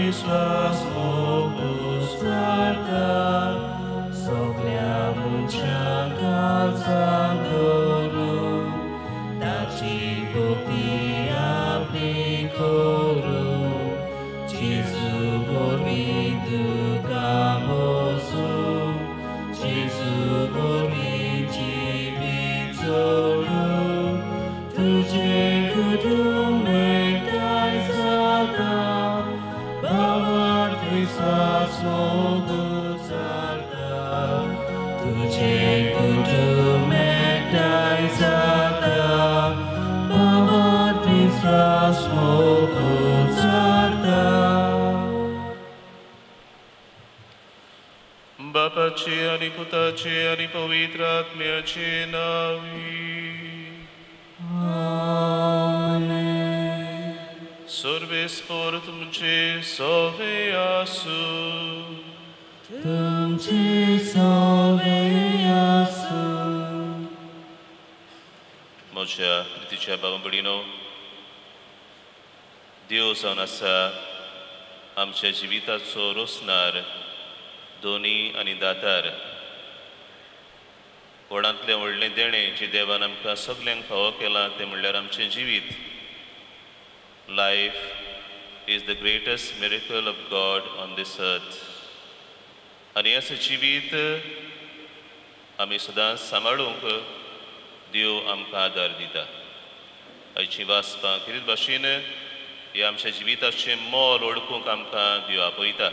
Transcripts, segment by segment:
विश्वास उपस्तारता सगळ्या मनशांका सांगोरू ताची भक्ती आपली करू जेजू बोरी तुका मोसू जेजू बोरी जिवीत जोडू तुझे कुटुंब एकठांय जाता भावात विश्वास उजारता तुझे कुटुंब एकठांय जाता भावात विश्वास उजारता बापाचे आणि पुताचे आणि पवित्र आत्म्याचे नावी सर्वेस्पर तुमचे सवे आसू तुमचे सवे आसू म्हज्या प्रितीच्या भाव भयणीनो देव जावन आसा आमच्या जिविताचो रोसनार दोनी आनी दातार व्हडांतलें व्हडलें देणें जें देवान आमकां सगल्यांक फावो केलां तें म्हणल्यार आमचें जिवीत life is the greatest miracle of God on this earth आनी असें जिवीत आमी सदांच सांबाळूंक देव आमकां आदार दिता आयचीं वाचपां कितें भाशेन हे आमच्या जिविताचें मोल ओळखूंक आमकां देव आपयता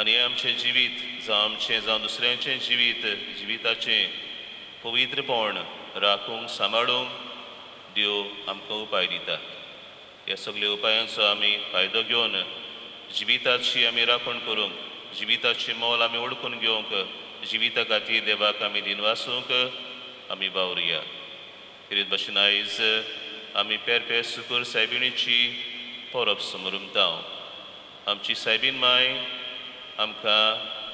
आनी आमचें जिवीत जावं आमचें जावं दुसऱ्यांचें जिविताचें पवित्रपण राखूंक सांबाळूंक देव आमकां उपाय दिता ह्या सगळ्या उपायांचो आमी फायदो घेवन जिविताची आमी राखण करूंक जिविताचें मोल आमी ओळखून घेवंक जिविता खातीर देवाक आमी दिनवासूंक आमी वावुरया कितें भाशेन आयज आमी पेरपेर सुकूर सायबिणीची परब समरुमतांव आमची सायबीण माय आमकां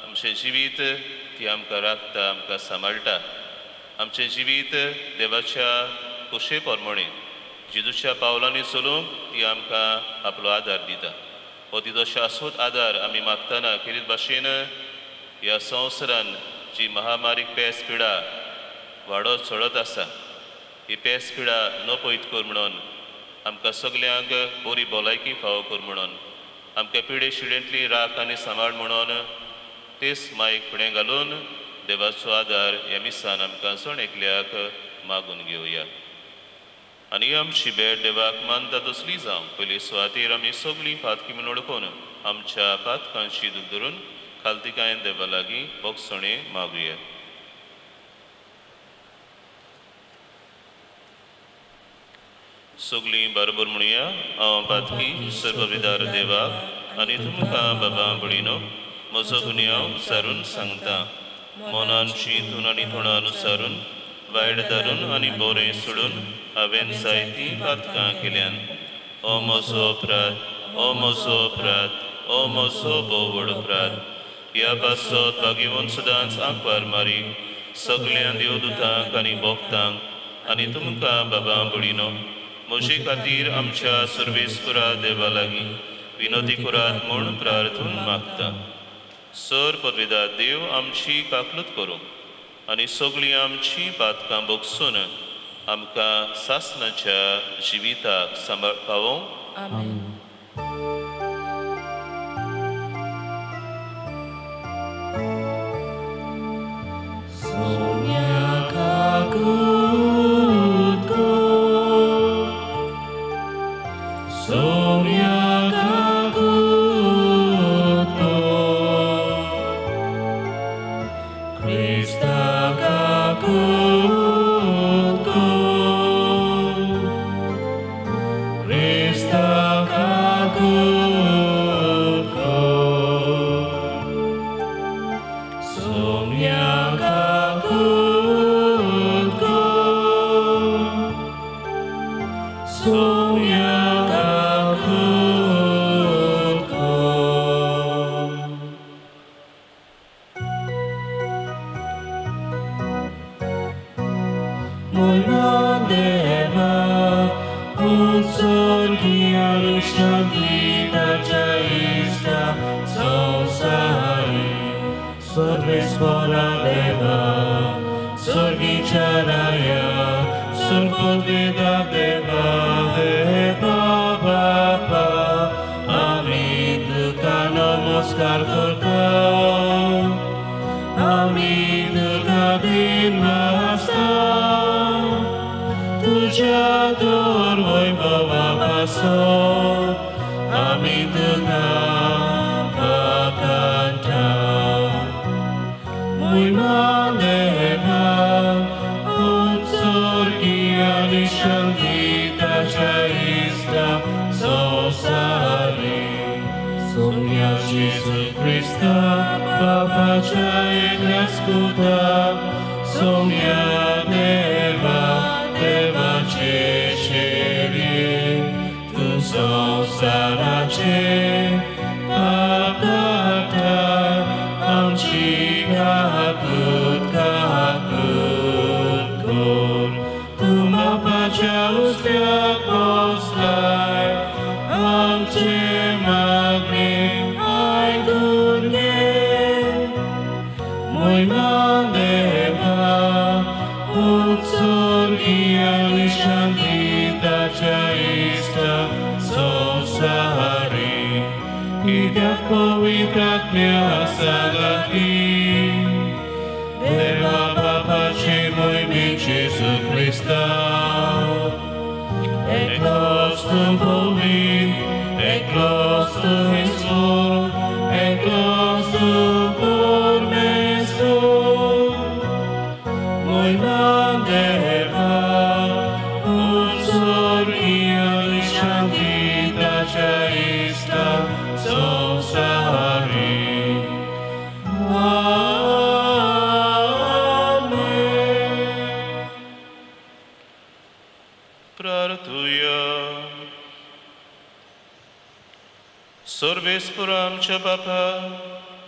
आमचें जिवीत ती आमकां राखता आमकां सांबाळटा आमचें जिवीत देवाच्या कुशे प्रमाणे जेजूच्या पावलांनी चलूंक ती आमकां आपलो आदार दिता हो तिचो शाश्वत आदार आमी मागतना कितें भाशेन ह्या संवसारान जी महामारीक पेस पिडा वाडत चडत आसा ही पेस पिडा न पयत कर म्हणून आमकां सगल्यांक बरी भलायकी फावो कर म्हणून आमकां पिडे शिडेंतली राख आनी सांबाळ म्हणून तेच मायक फुडें घालून देवाचो आदार ह्या मिसान आमकां सण एकल्याक मागून घेवया आनी आमची भेट देवाक मानता तसली जावं पयली सुवातेर आमी सगळीं पातकी म्हूण ओळखून आमच्या पातकांची दूख धरून खालतिकायेन देवा लागीं बोगसणे मागुया सगळीं बरोबर म्हणुया हांव पातकी सर्वविदार देवाक आनी तुमकां बाबा भयणीनो म्हजो गुन्यांव विचारून सांगता मनान चिंतून आनी तोंडान विचारून वायट धरून आनी बरें सोडून हांवें जायतीं पातकां केल्यान ओ म्हजो अपराध ओ म्हजो अपराध ओ म्हजो भोव व्हड अपराध ह्या पासत भाग्यवन सदांच आंकवार मारी सगळ्या देवदूतांक आनी भक्तांक आनी तुमकां बाबा भयणीनो म्हजे खातीर आमच्या सर्वेस्परा देवा लागीं विनोदी करात म्हूण प्रार्थून मागता सर पदवीदार देव आमची काकलूत करूं आनी सगळीं आमची पातकां बोगसून आमकां सासणाच्या जिविताक सांबाळपावो आमेन Deva, Sorgia Shanti Dachaista Sausari Sorvespora Deva Sorgicharaya Surpodvida Deva Deva Baba Amit ka namaskar karta Amit ka din mahasta Tuja dor vaibhava paso Amit ka pakanta Muima deva Utsorgia Shanti Dachaista Sosari Somnia Jesu Christa Papa Chai Glasputa Somnia Deva Deva Chesheri Tu Sosarache Pakata Amchi Kahakut Kahakut Kor Tuma Pacha Ustiak Poslai Amche Magni Ai Dunge Moima Deva Utsorgia Shanti Dachaista Sosari Idak Povitratmya Sagati Deva Baba Chemoi Mi Jesu Christa Eklos tu Povit Eklos tu Hesur Eklos tu Pormesur Moima Deva Utsorgia Shanti Dachaista Sosari Amen. Prartuja. Sorvespuram च बापा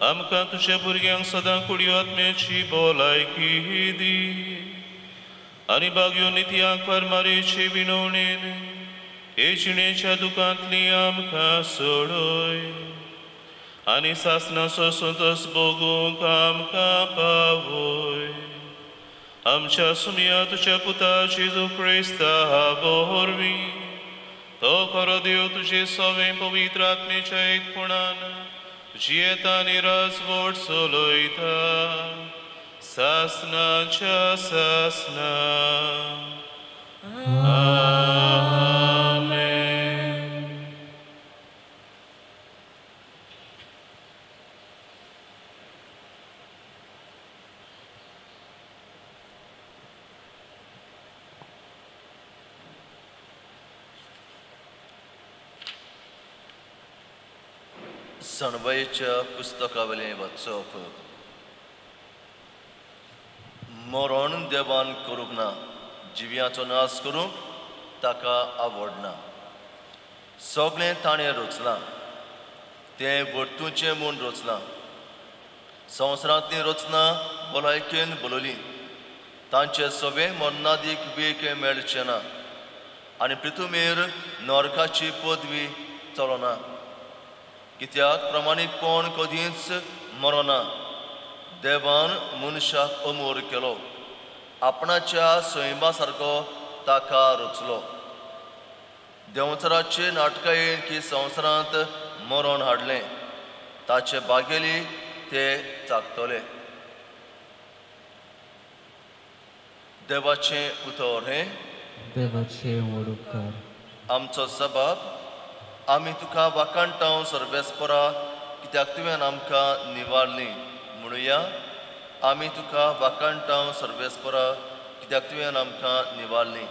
आमकां तुझ्या भुरग्यांक सदां कुडयो आत्म्याची भलायकी दी आनी बागयो नित्यांक परमारेचे विणवणेन हे जिणेच्या दुखांतली आमकां सोडोय आनी सासनाचो संतोष भोगूंक आमकां पावोय आमच्या सुमया तुझ्या पुता जेजू क्रिस्ता वरवीं तो खरो देव तुझे सवें पवित्र आत्मेच्या एकपणान जियेता आनी राजवट चलयता सासनाच्या सासना आमेन. सणवयेच्या पुस्तकावलें वाचप मरण देवान करूंक ना जिव्याचो नाश करूंक ताका आवडना सगळें ताणें रचलां तें वर्तुचें म्हूण रचलां संवसारांतलीं रचना भलायकेन बलयलीं तांचे सगळें मरणादीक वेग मेळचें ना आनी पृथ्वीर नरकाची पदवी चलना कित्याक प्रमाणीकपण कधीच मरना देवान मनशाक अमोर केलो आपणाच्या स्वयंबा सारको ताका रचलो देंवचाराचे नाटकां येवन की संवसारांत मरण हाडलें ताचे बागेली ते चागतले देवाचें उतर हें देवाचे वडूपकार आमचो सबाब आमी तुका वाकाणटाव सर्वेस्परा कित्याक तुवें आमकां निवारलीं म्हणुया आमी तुका वाकाणटाव सर्वेस्परा कित्याक तुवें आमकां निवारलीं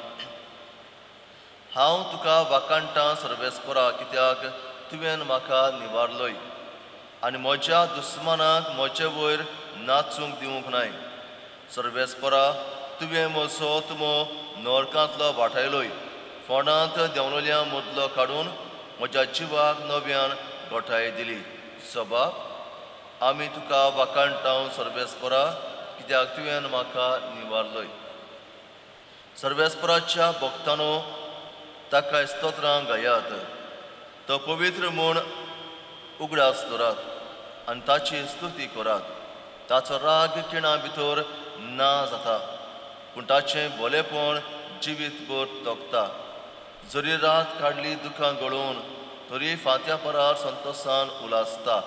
हांव तुका वाकाणटा सर्वेस्परा कित्याक तुवें म्हाका निवारलोय आनी म्हज्या दुस्मानाक म्हजे वयर नाचूंक दिवंक नाय सर्वेस्परा तुवें म्हजो तुमो नरकांतलो वाटायलोय फोंडांत देंवलेल्या मदलो काडून म्हज्या जिवाक नव्यान घोटाय दिली सबाब आमी तुका वाकाणटाव सर्वेस्परा कित्याक तुवें म्हाका निवारलोय सर्वेस्पराच्या भक्तानो ताका स्तोत्रां गायात. तो पवित्र म्हूण उगडास दवरात आनी ताची स्तुती करात. ताचो राग खिणा भितर ना जाता, पूण ताचें बोलेपण जिवीतभर तोखता. जरी रात काडली दुखां गळून, तरी फांत्या परार संतोशान उलासता.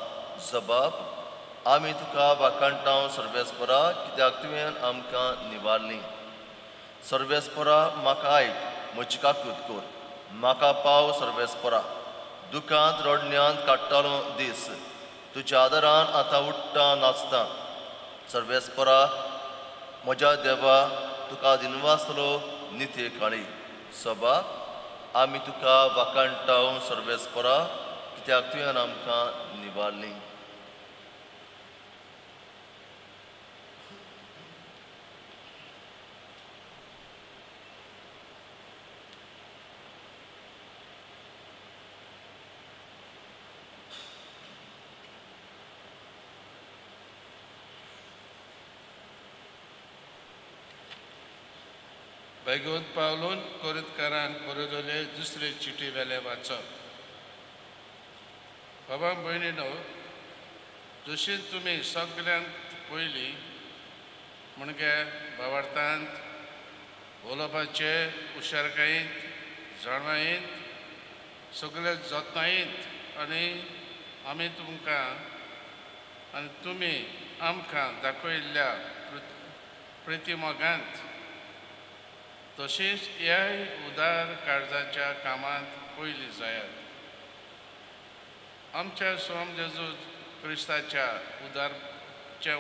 जबाब: आमी तुका वाकाणटाव सर्वेस्परा, कित्याक तुवें आमकां निवारलीं. सर्वेस्परा, म्हाका आयक, म्हजी काकूत कर. म्हाका पाव सर्वेस्परा. दुखांत रडण्यांत काडटालो दीस, तुज्या आदारान आतां उठ्ठा नाचता. सर्वेस्परा, म्हज्या देवा, तुका दिनवासलो निते काळी. सबाब: आमी तुका वाकाणटाव सर्वेस्परा, कित्याक तुवें आमकां निवारलीं. बेगून पावलून कोरिंतकारांक बरयलेले दुसरे चिटी वेले वाचप. बाबा भयणीनो, जशी तुमी सगळ्यांत पयलीं म्हणजे भावार्थांत, उलोवपाचे हुशारकायेंत, जाणवायेंत, सगळे जतनायेंत आनी आमी तुमकां आनी तुमी आमकां दाखयल्ल्या प्रतिमोगांत, तशीच ह्याय उदार काळजाच्या कामांत पयलीं जायात. आमच्या स्वामी जेजू क्रिस्ताच्या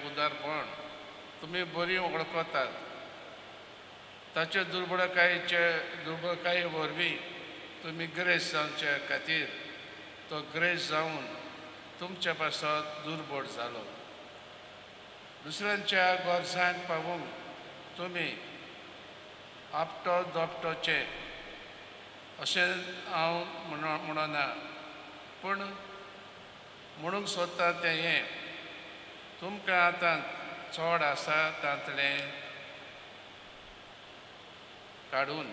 उदारपण तुमी बरी वळखतात. ताचे दुर्बळकाये वरवीं तुमी ग्रेस जावचे खातीर तो ग्रेस जावन तुमच्या पासत दुर्बळ जालो. दुसऱ्यांच्या गरजांक पावूंक तुमी आपटो दोपटोचे अशें हांव म्हणना, पूण म्हणूंक सोदता तें हें: तुमकां आतां चड आसा तांतलें काडून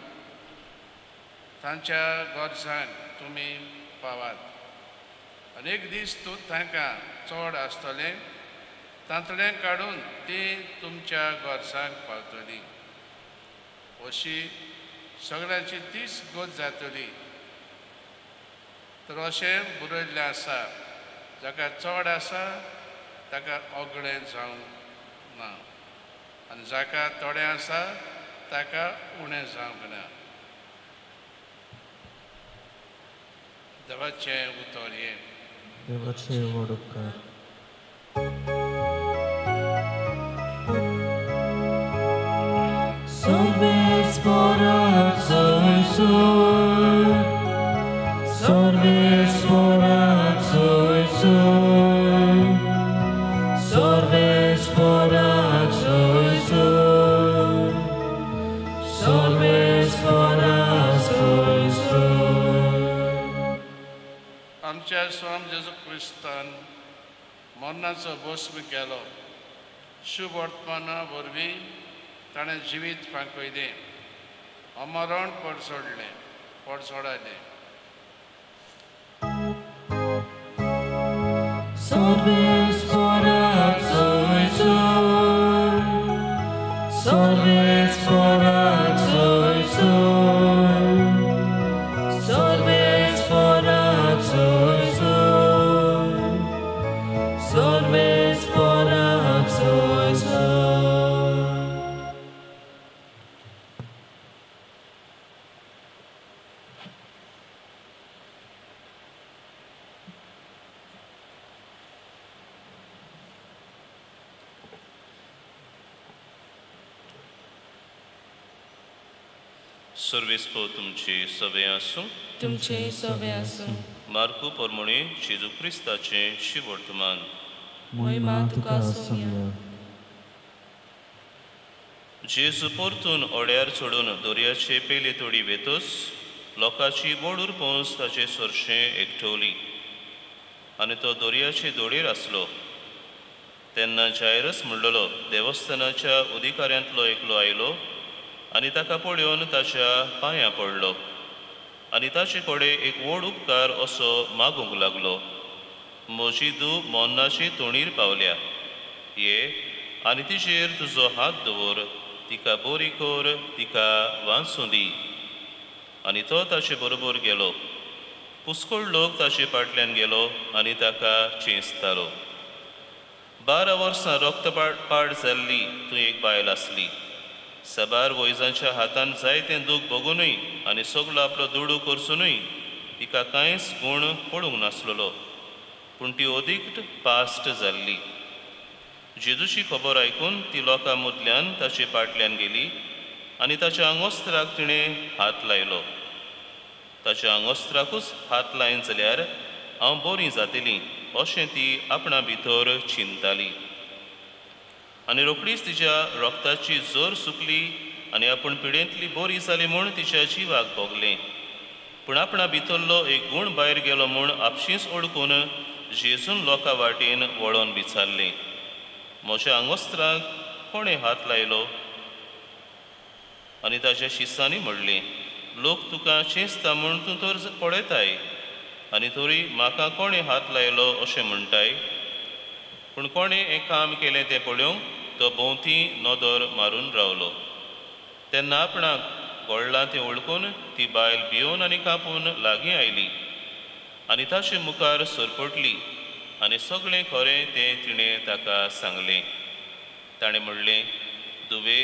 तांच्या गरजांक तुमी पावात. आनी एक दीस तांकां चड आसतलें तांतलें काडून तीं तुमच्या गरजांक पावतलीं. अशी सगळ्यांची तीच गत जातली. तर अशें बरयल्लें आसा: जाका चड आसा ताका ओगळें जावंक ना, आनी जाका थोडें आसा ताका उणें जावंक ना. देवाचें उतर हें. देवाचे व्हड उपकार. Sorvespora soy, sorvespora soy, sorvespora soy, sorvespora soy. आमच्या स्वामी जेजू क्रिस्तान मरणाचो भस्म केलो. शुभ वर्तमाना वरवीं ताणें जिवीत फांकयलें, अमरण पडसोडलें. Sorvespora soy, sorvespora soy, sorvespora soy, sorvespora soy. सर्वेस्पो तुमची सवय आसूं. तुमचे सवय आसूं. मार्कू पोरमोणी जेजू क्रिस्ताचें शिव वर्तमान. महिमा तुका सोंग्या. जेजू परतून ओड्यार चडून दर्याचे पेले तोडी वेतोस लोकांची बोडूर पोंस ताचे सोरशें एकठवली आनी तो दर्याचे दोडेर आसलो. तेन्ना जायरस म्हणलोलो देवस्थानाच्या अधिकाऱ्यांतलो एकलो आयलो आनी ताका पळोवन ताच्या पांयां पडलो. आनी ताचे कडेन एक व्हड उपकार असो मागूंक लागलो. म्हजी धूव मोन्नाची तोणीर पावल्या. ये आनी तिचेर तुजो हात दवर, तिका बरी कर, तिका वांचूं दी. आनी तो ताचे बरोबर गेलो. पुष्कळ लोक ताचे फाटल्यान गेलो आनी ताका चेंचतालो. 12 वर्सां रक्तपाड जाल्ली थंय एक बायल आसली. सबार वैजांच्या हातान जायतें दूख बगूनय आनी सगळो आपलो दुडू करचुनूय तिका कांयच गूण पडूंक नासलोलो. पूण ती ओदीक पास्ट जाल्ली. जेजूची खबर आयकून ती लोकां मदल्यान ताचे फाटल्यान गेली आनी ताच्या आंगोस्त्राक तिणें हात लायलो. ताच्या आंगोस्त्राकूच हात लायन जाल्यार हांव बरी जातलीं अशें ती आपणा भितर चिंताली. आनी रोखडीच तिच्या रक्ताची जोर सुकली आनी आपूण पिडेंतली बरी जाली म्हूण तिच्या जिवाक भोगलें. पूण आपणा भितरलो एक गूण भायर गेलो म्हूण आपशींच ओळखून जेजून लोकां वाटेन वळोन विचारलें, म्हज्या आंगोस्त्राक कोणें हात लायलो? आनी ताच्या शिसांनी म्हणलें, लोक तुका चेंचता म्हूण तूं तर पळयताय आनी तरी म्हाका कोणें हात लायलो अशें म्हणटाय. पूण कोणें हें काम केलें तें पळोवंक तो भोंवती नदर मारून रावलो. तेन्ना आपणाक घडलां तें वळखून ती बायल भियोन आनी कापून लागीं आयली आनी ताचे मुखार सरपटली आनी सगळें खरें तें तिणें ताका सांगलें. ताणें म्हणलें, दुवे,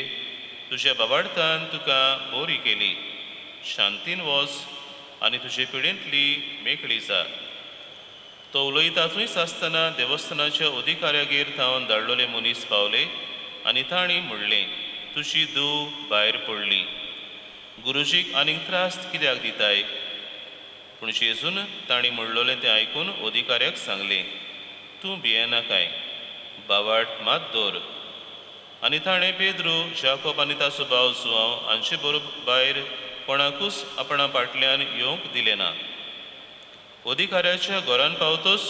तुज्या बाबार्थान तुका बरी केली. शांतीन वच आनी तुजे पिडेंतली मेकळी जा. तो उलयता थंयच आसतना देवस्थानाच्या अधिकाऱ्यागेर थावन धाडलोले मनीस पावले आनी तांणी म्हणलें, तुजी धूव भायर पडली. गुरुजीक आनीक त्रास कित्याक दिताय? पूण जेजून तांणी म्हणलोलें तें आयकून अधिकाऱ्याक सांगलें, तूं भियेना काय, बावाट मात दवर. आनी ताणें पेद्रू, जाकोब आनी ताचो भाव जुआंव हांचे बरोबर भायर कोणाकूच आपणा फाटल्यान येवंक दिलें ना. अधिकाऱ्याच्या घरान पावतच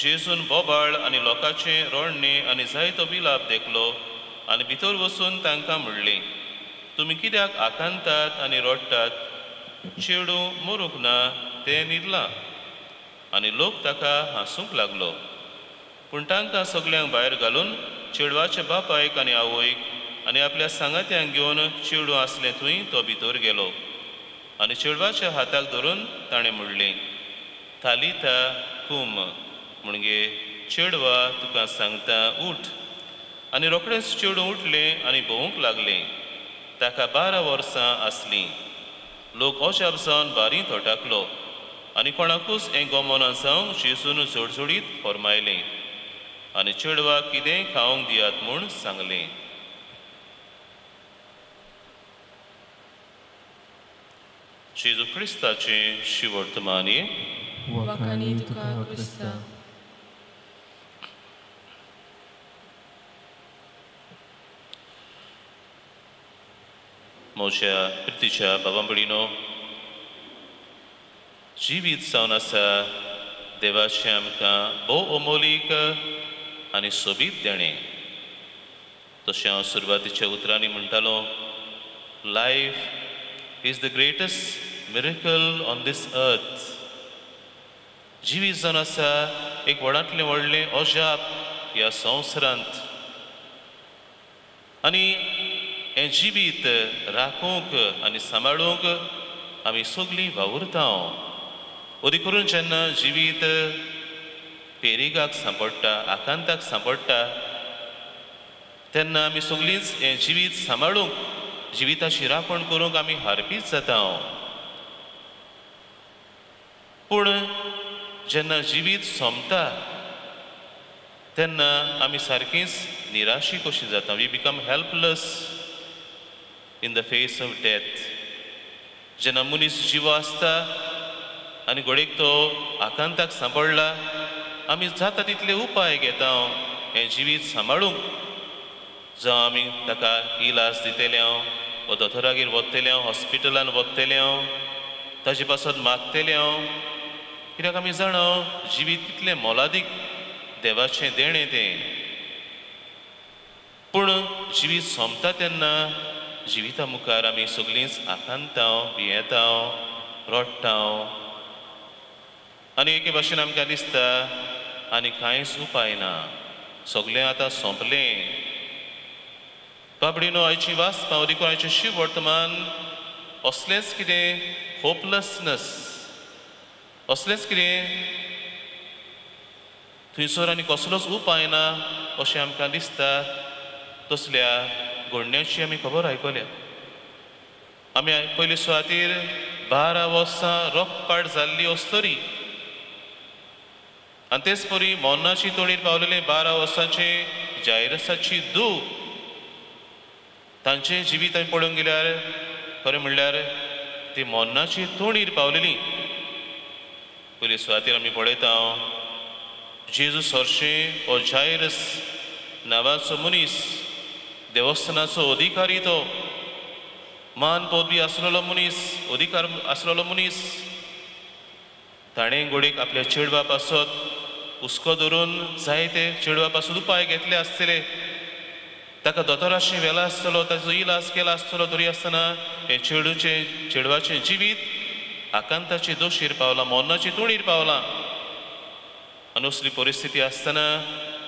जेजून बोबाळ आनी लोकांचें रोडणें आनी जायतो विलाप देखलो आनी भितर वचून तांकां म्हणलें, तुमी कित्याक आकांतात आनी रडटात? चेडूं मरूंक ना, तें न्हिदलां. आनी लोक ताका हांसूंक लागलो. पूण तांकां सगळ्यांक भायर घालून चेडवाच्या बापायक आनी आवयक आनी आपल्या सांगात्यांक घेवन चेडूं आसलें थंय तो भितर गेलो. आनी चेडवाच्या हाताक धरून ताणें म्हणलें, थालिता कूम, म्हणजे चेडवा तुका सांगता उठ. आनी रोखडेंच चेडूं उठलें आनी भोंवूंक लागलें. ताका 12 वर्सां आसलीं. लोक अजाप जावन बारी थोटाकलो आनी कोणाकूच हें गमना जावंक जेजून जोडजोडीत फर्मायलें आनी चेडवाक कितेंय खावंक दियात म्हूण सांगलें. जेजू क्रिस्ताचें शिवर्तमानी वखाणी तुका क्रिस्ता. म्हज्या प्रितीच्या बाबा भयणीनो, जिवीत जावन आसा देवाचें आमकां भोव अमोलीक आनी सोबीत देणें. तशें हांव सुरवातीच्या उतरांनी म्हणटालो, life is the greatest miracle on this earth. जिवीत जावन आसा एक व्हडांतलें व्हडलें अजाप ह्या संवसारांत. आनी हें जिवीत राखूंक आनी सांबाळूंक आमी सगळीं वावुरतांव. ओदी करून जेन्ना जिवीत पेरिगाक सांपडटा, आकांताक सांपडटा, तेन्ना आमी सगळींच हें जिवीत सांबाळूंक, जिविताची राखण करूंक आमी हारपीत जातांव. पूण जेन्ना जिवीत सोंपता तेन्ना आमी सारकींच निराशी कशीं जाता. We become helpless in the face of death. जेन्ना मनीस जिवो आसता आनी घडयेक तो आकांताक सांपडला, आमी जाता तितले उपाय घेता हें जिवीत सांबाळूंक. जावं आमी ताका इलाज दितले, वा दोतोरागेर वतले, हॉस्पिटलान वतले, ताजे पासून मागतले. कित्याक आमी जाणा जिवीत कितलें मोलादीक देवाचें देणें तें. पूण जिवीत सोंपता तेन्ना जिविता मुखार आमी सगळींच आकांतांव, भियेतांव रोडटा हांव आनी एके भाशेन आमकां दिसता आनी कांयच उपाय ना सगळें आतां सोंपलें बाबडीनो आयची वाचपां देखून आयचें शिव वर्तमान असलेंच कितें होपलेसनस असलेंच कितें थंयसर आनी कसलोच उपाय ना अशें आमकां दिसता तसल्या घडण्याची आमी खबर आयकल्या आमी पयली सुवातेर 12 वर्सां रोखपाट जाल्ली असतरी आनी तेच परी मोन्नाची तोणीर पावलेले 12 वर्सांचे जायरसाची दूख तांचें जिवीत आमी पळोवंक गेल्यार खरें म्हणल्यार ती मोन्नाची तोणीर पावलेली पयली सुवातेर आमी पळयता जेजू हरशें हो जायरस नांवाचो मनीस देवस्थानाचो अधिकारी तो मान पदवी आसलेलो मनीस अधिकार आसलेलो मनीस ताणें घोडयेक आपल्या चेडवा पासत हुस्को धरून जायते चेडवा पासून उपाय घेतले आसतले ताका दोतोराशी व्हेला आसतलो ताचो इलाज केला आसतलो तरी आसतना हे चेडवाचें जिवीत आकांताचे दोशीर पावलां मोन्नाची तोणीर पावलां आनी असली परिस्थिती आसतना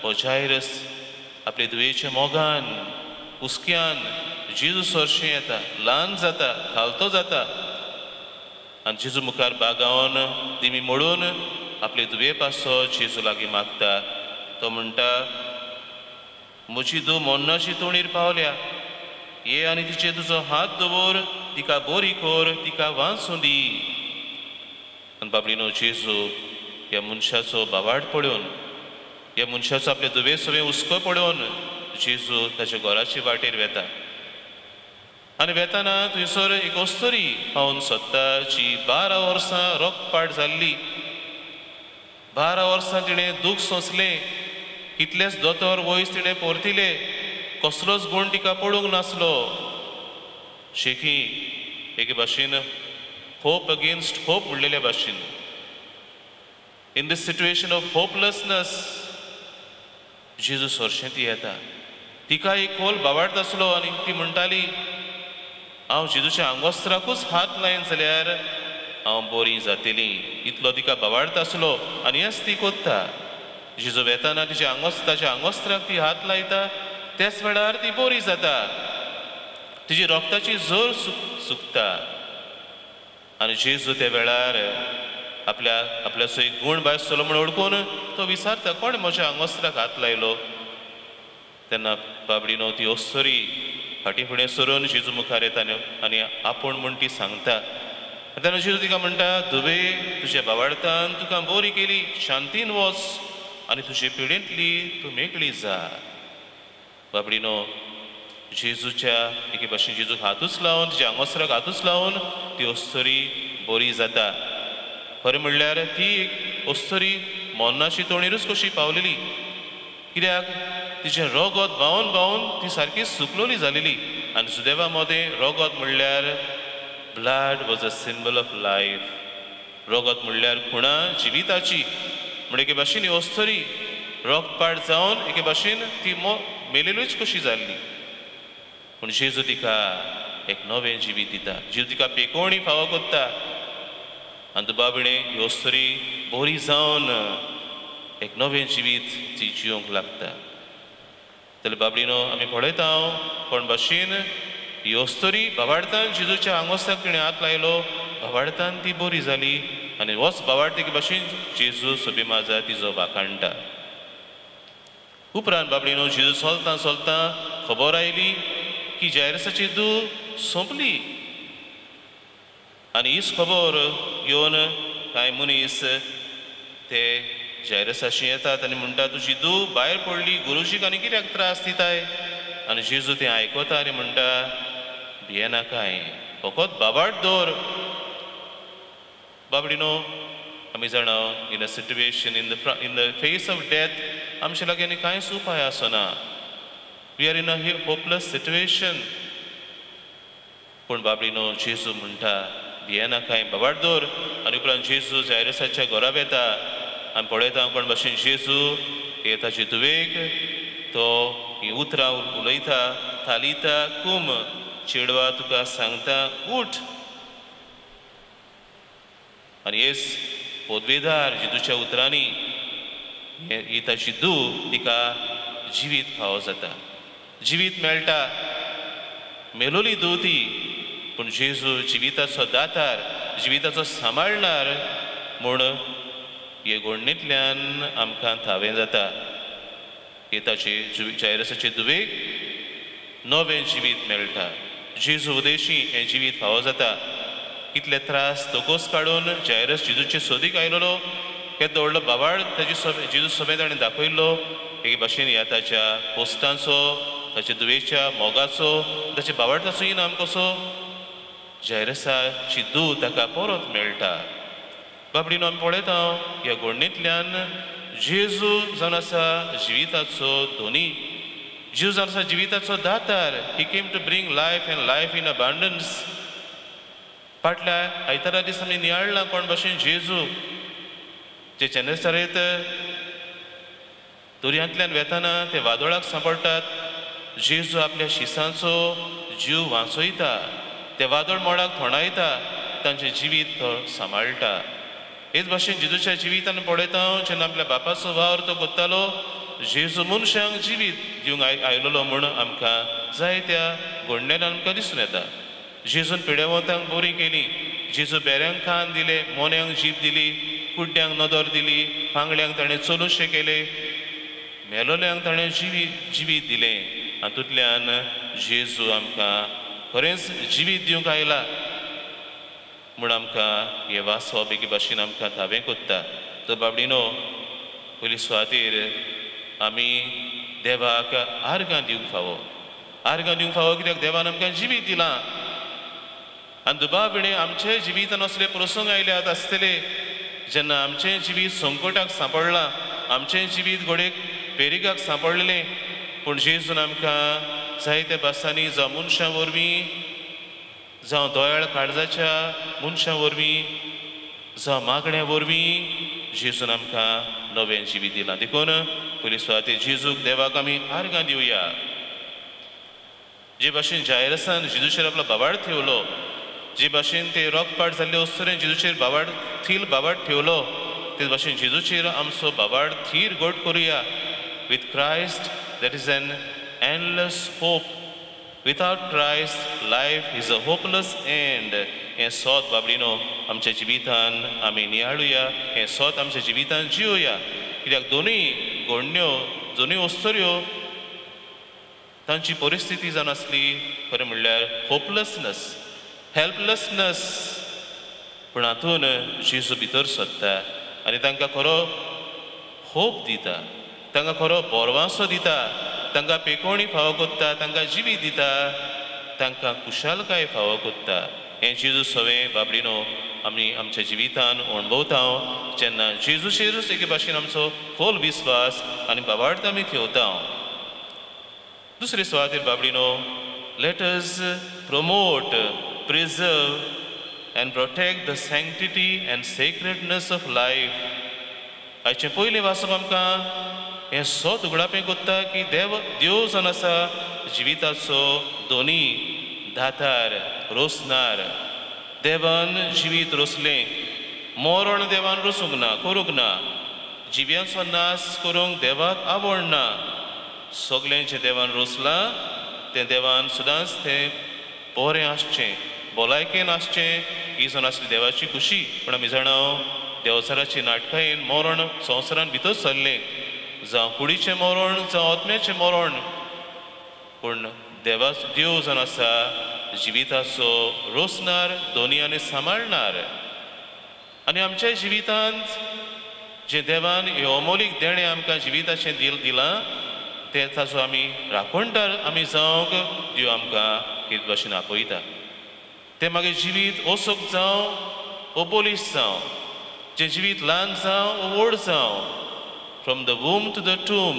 हो जायरस आपले दुयेच्या मोगान हुस्क्यान जेजू हरशें येता ल्हान जाता खालतो जाता आनी जेजू मुखार बागावन दिमी मोडून आपले दुये पासो जेजू लागीं मागता तो म्हणटा म्हजी धूव मोन्नाची तोणीर पावल्या ये आनी तिचेर तुजो हात दवर तिका बरी कर तिका वाचूं दी आनी बाबडीनो जेजू ह्या मनशाचो बावाड पळोवन ह्या मनशाचो आपले दुवे सवे हुस्को पळोवन जेजू ताच्या घराचे वाटेर वेता आनी वेताना थंयसर एक अस्तरी पावून सोदता जी 12 वर्सां रोखपाट जाल्ली 12 वर्सां तिणें दूख सोंसलें कितलेच दोतोर वयस तिणें परतिले कसलोच गूण तिका पडूंक नासलो शेकी एके भाशेन होप अगेन्स्ट होप म्हणलेल्या भाशेन इन दिस सिट्युएशन ऑफ होपलेसनस जेजू हरशें ती येता तिका एक खोल बावाडत आसलो आनी ती म्हणटाली हांव जेजूच्या आंगवस्त्राकूच हात लायन जाल्यार हांव बरी जातली इतलो तिका बावाडत आसलो आनी हेंच ती कोत्ता जेजू वेताना ताच्या आंगवस्त्राक ती हात लायता त्याच वेळार ती बरी जाता तिची रोगताची जोर सुकता आनी जेजू त्या वेळार आपल्याचो एक गूण भायर सलो म्हूण ओळखून तो विचारता कोण म्हज्या आंगवस्त्राक हात लायलो तेन्ना बाबडीनो ती अस्तरी फाटीं फुडें सरून जेजू मुखार येता आनी आपूण म्हूण ती सांगता तेन्ना जेजू तिका म्हणटा धुवे तुज्या बावाडतान तुका बरी केली शांतीन वच आनी तुजे पिडेंतली तूं मेकळी जा बाबडीनो जेजूच्या एके भाशेन जेजूक हातूच लावन तिच्या आंगवस्त्राक हातूच लावन ती अस्तरी बरी जाता खरें म्हणल्यार ती एक अस्तरी मोन्नाची तोणीरूच कशी पावलेली कित्याक तिचें रोगत भावून भावून ती सारकी सुकलोली जालेली आनी सुदैवा मदें रोगत म्हणल्यार blood was a symbol of life रोगत म्हणल्यार खुणां जिविताची म्हणजे एके भाशेन ही अस्तरी रोगपाट जावन एके भाशेन ती मेलेलूच कशी जाल्ली पूण जेजू तिका एक नवें जिवीत दिता जेजू तिका पेकोवणी फावो कोत्ता आनी तूं बाबडे ही अस्तरी बरी जावन एक नवें जिवीत ती जिवंक लागता जाल्यार बाबडीनो आमी पळयता कोण भाशेन ही अस्तरी बावाडतान जेजूच्या आंगवस्त्राक तिणें हात लायलो बावाडतान ती बरी जाली आनी होच बावाड एके भाशेन जेजू सोबी माजा तिजो वाखाणटा उपरांत बाबडीनो जेजू चलता चलता खबर आयली की जायरसाची दूख सोंपली आनी हीच खबर घेवन कांय मनीस ते जायरसाशी येतात आनी म्हणटा तुजी दूख भायर पडली गुरुजीक आनी कित्याक त्रास दिताय आनी जेजू तें आयकता आनी म्हणटा भियेनाकाय फकत बाबाड दवर बाबडीनो आमी जाणा in a situation in the face of death आमचे लागीं कांयच उपाय आसना we are in a hopeless situation पूण बाबडीनो जेजू म्हणटा भियेनाकाय बाबाड दवर आनी उपरांत जेजू जायरसाच्या घरा येता आमी पळयता कोण भाशेन जेजू येताचे तुवेक तो ही उतरां उलयता थालिता कुम चेडवा तुका सांगता उठ आनी हेच पदवेदार जिजूच्या उतरांनी ही ताची धू तिका जिवीत फावो जाता, जिवीत मेळटा. मेलोली धू ती, पूण जेजू जिविताचो दातार, जिविताचो सांबाळणार म्हूण हे घडणेंतल्यान आमकां थावें जाता. हे ताचे जायरसाचे दुवेक नवें जिवीत मेळटा. जेजू उदेशी हें जिवीत फावो जाता. कितले त्रास तोकोस काडून जायरस जेजूचे सोदीक आयलोलो, केदो व्हडलो बाबाड ताची जेजू सोबे ताणें दाखयल्लो. हे भाशेन ह्या ताच्या पोस्टांचो, ताच्या दुवेच्या मोगाचो, ताच्या बाबाडताचो इनाम कसो जायरसाची धू ताका परत मेळटा. बाबडीन आमी पळयता ह्या घडणेंतल्यान जेजू जावन आसा जिविताचो धोनी, जेजू जावन आसा जिविताचो दातार. He came to bring life and life in abundance. फाटल्या आयतारा दीस आमी नियाळ्ळा कोण भाशेन जेजू जे चेन्नसरेत दर्यांतल्यान वेताना ते वादळाक सांपडटात. जेजू आपल्या शिसांचो जीव वाचयता, ते वादळ मोडाक थोणायता, तांचें जिवीत तो सांबाळटा. हेच भाशेन जेजूच्या जिवितान पळयता जेन्ना आपल्या बापाचो वावर तो कोत्तालो, जेजू मनशांक जिवीत दिवंक आयलोलो म्हूण आमकां जायत्या घडण्यांनी आमकां दिसून येता. जेजून पिडेवंतांक बरी केली, जेजू बेऱ्यांक कान दिले, मोन्यांक जीब दिली, कुड्ड्यांक नदर दिली, पांगड्यांक ताणें चलूशे केले, मेलोल्यांक ताणें जिवीत दिलें. हातूंतल्यान जेजू आमकां खरेंच जिवीत दिवंक आयला म्हूण आमकां हे वाचप एके भाशेन आमकां थावें कोत्ता. तर बाबडीनो, पयली सुवातेर आमी देवाक आर्गां दिवंक फावो. आर्गां दिवंक फावो कित्याक देवान आमकां जिवीत दिलां. आनी दुबाविणे आमचे जिवितान असले प्रसंग आयल्यात आसतले जेन्ना आमचें जिवीत संकटाक सांपडलां, आमचें जिवीत घोडेक पेरिगाक सांपडलेलें, पूण जेजून आमकां जायत्या बासांनी जावं मनशां वरवीं, जावं दोयाळ काळजाच्या मनशां वरवीं, जावं मागण्या वरवीं जेजून आमकां नवें जिवीत दिलां. देखून पयली सुवातेर जेजूक देवाक आमी आर्गां दिवया. जे भाशेन जायरसान जेजूचेर आपलो बाबाड ठेवलो, जे भाशेन ते रोगपाट जाल्ले वस्तुरेन जेजूचेर थील बाबाड ठेवलो, ते भाशेन जेजूचेर आमचो बाबाड थीर घोट करुया. With Christ there is an endless hope. Without Christ life is a hopeless end. हें सोत बाबडीनो आमच्या जिवितान आमी नियाळुया, हें सोत आमच्या जिवितान जिवया. कित्याक दोनूय घडण्यो, दोनूय वस्तुऱ्यो तांची परिस्थिती जावन आसली खरें म्हणल्यार होपलेसनस, हेल्पलेसनस. पूण हातून जेजू भितर सोदता आनी तांकां खरो होप दिता, तांकां खरो बोरवांसो दिता, तांकां पेकोवणी फावो कोत्ता, तांकां जिवीत दिता, तांकां कुशालकाय फावो कोत्ता. हें जेजू सवें बाबडीनो आमी आमच्या जिवितान अणभवता जेन्ना जेजूचेरूच एके भाशेन आमचो खोल विस्वास आनी बाबाडता आमी ठेवता. दुसरे सुवातेर बाबडीनो, let us promote, preserve and protect the sanctity and sacredness of life. हाचें पयलें वाचप आमकां हें सोत उगडापें कोत्ता की देव जावन आसा जिविताचो दोनी दातार, रोसनार. देवान जिवीत रोसलें, मोरण देवान रोसूंक ना, करूंक ना. जिव्यांचो नास करूंक देवाक आवडना. सगलें जें देवान रोसलां तें देवान सदांच तें बरें आसचें, भलायकेन आसचें, ही जावन आसली देवाची खुशी. पूण आमी जाणा देवचाराची नाटकां येवन मरण संवसारान भितर सरलें, जावं कुडीचें मरण, जावं आत्म्याचें मरण. पूण देव जावन आसा जिविताचो रोसनार, दोनयानी सांबाळणार. आनी आमच्या जिवितांत जें देवान हे अमोलीक देणें आमकां जिविताचें दिलां तें ताचो आमी राखणदार आमी जावंक देव आमकां हे भाशेन आपयता. तें मागीर जिवीत ओसोक जावं ओबोलीस जावं, जें जिवीत ल्हान जावं ओ व्हड जावं, from the womb to the tomb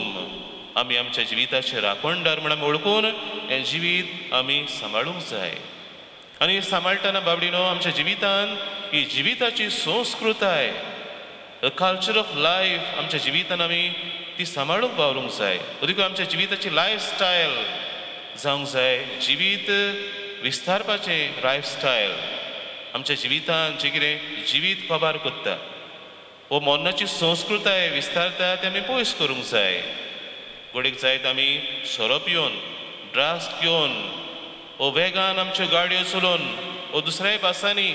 आमी आमच्या जिविताचे राखणदार म्हण आमी ओळखून हें जिवीत आमी सांबाळूंक जाय. आनी सांबाळटना बाबडीनो आमच्या जिवितान ही जिविताची संस्कृताय, कल्चर ऑफ लायफ आमच्या जिवितान आमी ती सांबाळूंक वावरूंक जाय. देखून आमच्या जिविताची लायफस्टायल जावंक जाय, जिवीत विस्तारपाचें लायफस्टायल. आमच्या जिवितांत जे कितें जिवीत कोबार कोत्ता वो मोन्नाची संस्कृताय विस्तारता ते आमी पयस करूंक जाय. घडीक जायत आमी सोरो पिवन ड्रग्स घेवन वो वेगान आमच्यो गाडयो चलोवन वो दुसऱ्याय पासांनी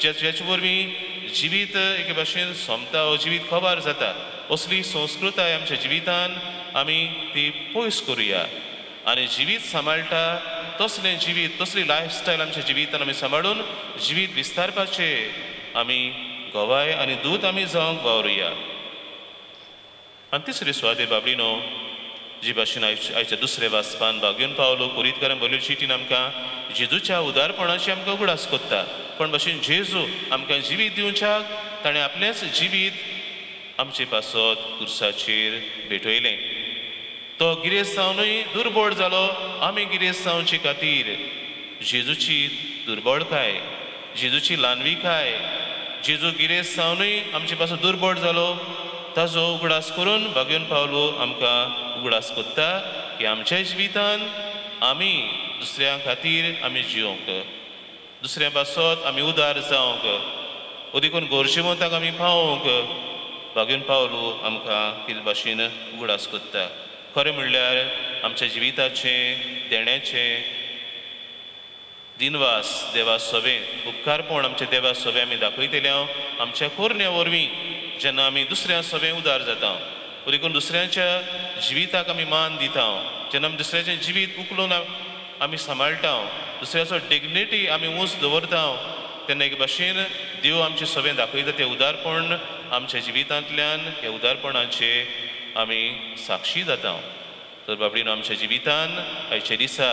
जेचे वरवीं जिवीत एके भाशेन सोंपता वो जिवीत कोबार जाता. असली संस्कृताय आमच्या जिवितांत आमी ती पयस करुया आनी जिवीत सांबाळटा तसलें जिवीत तसली लायफस्टायल आमच्या जिवितान आमी सांबाळून जिवीत विस्तारपाचे आमी गोवाय आनी दूत आमी जावंक वावरुया. आनी तिसरी सुवातेर बाबडीनो जी भाशेन आयच्या दुसऱ्या वाचपान भाग्यून पावलो कुरीतकारान बरयल्ले चिठीन आमकां जेजूच्या उदारपणाची आमकां उगडास कोत्ता. पण भाशेन जेजू आमकां जिवीत दिवच्याक ताणें आपलेंच जिवीत आमचे पासत क्रुसाचेर भेटयलें. तो गिरेस्त जावनूय दुर्बळ जालो आमी गिरेस्त जावचे खातीर. जेजूची दुर्बळकाय जेजूची ल्हानविकाय जेजू गिरेस्त जावनूय आमचे पासून दुर्बळ जालो ताजो उगडास करून भाग्यून पावलो आमकां उगडास कोत्ता की आमच्या जिवितान आमी दुसऱ्यां खातीर आमी जिवंक दुसऱ्या पासत आमी उदार जावंक देखून गोरजेमताक आमी पावोवंक भाग्यून पावलो आमकां कितें भाशेन उगडास कोत्ता. खरें म्हणल्यार आमच्या जिविताचें देण्याचें दिनवास देवा सोबे उपकारपण आमचे देवा सोबे आमी दाखयतले आमच्या कोरण्या वरवीं जेन्ना आमी दुसऱ्या सोबे उदार जाता देखून दुसऱ्यांच्या जिविताक आमी मान दिता जेन्ना आमी दुसऱ्याचें जिवीत उखलून आमी सांबाळटा दुसऱ्याचो डिग्निटी आमी उंच दवरता तेन्ना एक भाशेन देव आमचे सोबे दाखयता तें उदारपण आमच्या जिवितांतल्यान ह्या उदारपणाचे आमी साक्षी जाता. तर बाबडीन आमच्या जिवितान आयच्या दिसा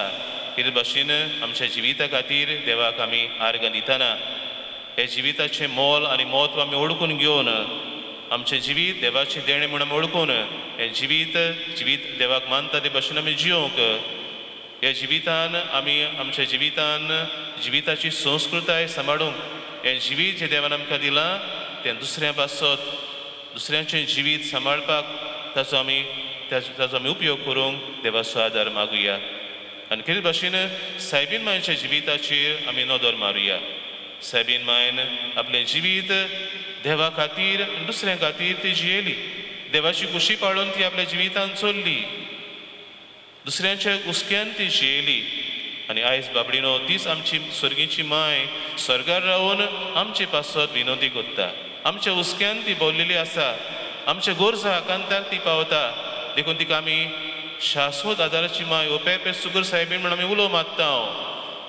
कितें भाशेन आमच्या जिविता खातीर देवाक आमी आर्ग दितना हे जिविताचें मोल आनी म्हत्व आमी ओळखून घेवन आमचें जिवीत देवाचें देणें म्हूण आमी ओळखून हें जिवीत देवाक मानता ते भाशेन आमी जिवंक ह्या जिवितान आमी आमच्या जिवितान जिविताची संस्कृताय सांबाळूंक हें जिवीत जें देवान आमकां दिलां तें दुसऱ्या पासत दुसऱ्यांचें जिवीत सांबाळपाक ताचो आमी उपयोग करूंक देवाचो आदार मागुया. आनी कितें भाशेन सायबीन मायच्या जिविताचेर आमी नदर मारुया. सायबीन मायन आपलें जिवीत देवा खातीर दुसऱ्यां खातीर ती जियेली. देवाची खुशी पाळून ती आपल्या जिवितांत चल्ली. दुसऱ्यांच्या हुस्क्यान ती जियेली. आनी आयज बाबडीनो तीच आमची स्वर्गीची माय स्वर्गार रावून आमचे पासत विनोदी कोत्ता. आमच्या हुस्क्यान ती भोंवलेली आसा. आमच्या गोरजा आकांताक ती पावता. देखून तिका आमी शाश्वत आदाराची माय ओपेपे सुगर सायबीन म्हणून आमी उलो मागता.